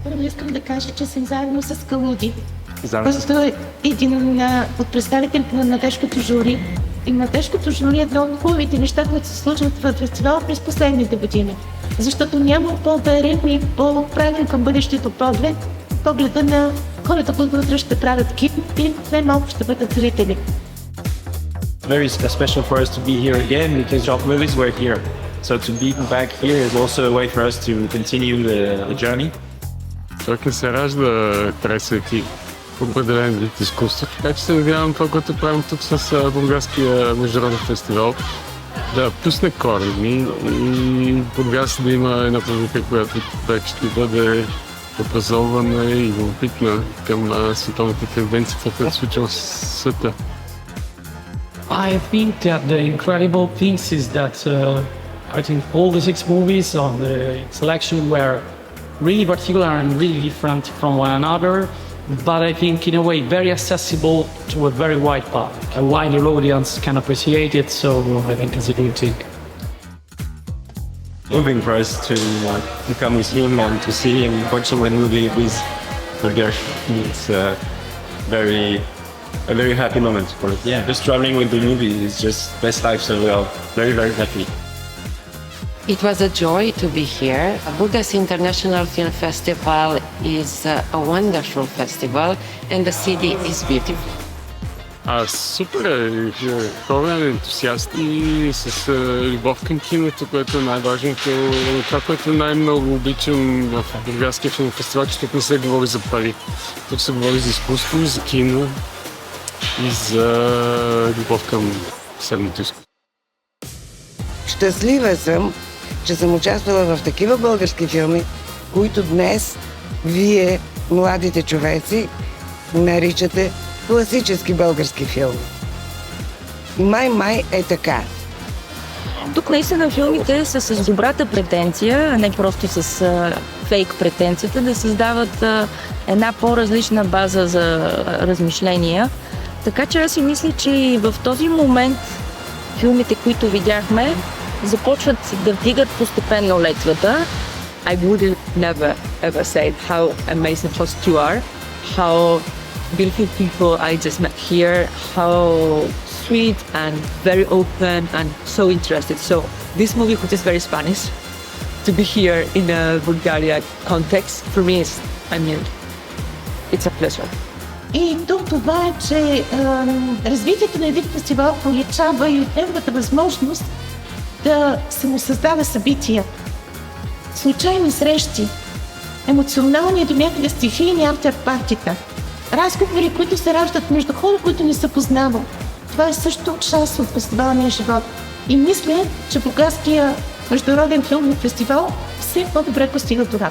Първо искам да кажа, че съм заедно с Калуди, Заедно с- който е един от представителите на младежкото жури. И младежкото жури е едно от хубавите неща, които се случват в фестивала през последните години. Защото няма по-верен и по-правилен към бъдещето погледа на хората, които ще правят кино и най-малко ще бъдат зрители. Very special for us to be here again because our movies were here. So to be back here is also a way for us to continue the journey. Човек не се ражда тресайки определен вид изкуство. Така че се надявам това, което правим тук с Бургаския международен фестивал, да пусне корени и Бургас да има една публика, която вече ще бъде образована и опитна към световните тенденции, което се случва в света. I think that the incredible thing is that I think all the 6 movies on the selection were really particular and really different from one another, but I think in a way very accessible to a very wide public. A wider audience can appreciate it, so I think it's a good thing. Moving for us to come with him and to see him watching the movie with Burger. It's a very happy moment for us. Yeah, just traveling with the movie is just best life, so we are very, very happy. It was a joy to be here. Burgas International Film Festival is a wonderful festival and the city is beautiful. Супер е, хора ентусиасти с любов към киното, което е най-важното. Това, което най-много обичам в Бургаския филм фестивал, че тук не се говори за пари. Тук се говори за изкуство, за кино и за любов към следното изкуство. Щастлива съм, че съм участвала в такива български филми, които днес вие, младите човеци, наричате класически български филми. Май е така. Тук наистина филмите са с добрата претенция, а не просто с фейк претенцията, да създават една по-различна база за размишления. Така че аз си мисля, че и в този момент филмите, които видяхме, започват да вдигат постепенно летвата. I would never ever say how amazing host you are, how beautiful people I just met here, how sweet and very open and so interested. So this movie, which is very Spanish, to be here in a Bulgaria context, for me is, it's a pleasure. И до това е, че развитието на един фестивал получава и от неговата възможност да самосъздава събития, случайни срещи, емоционални до някъде стихийни автор-партита, разговори, които се раждат между хора, които не се познават. Това е също част от фестивалния живот. И мисля, че Бургаския международен филмов фестивал все по-добре постига това.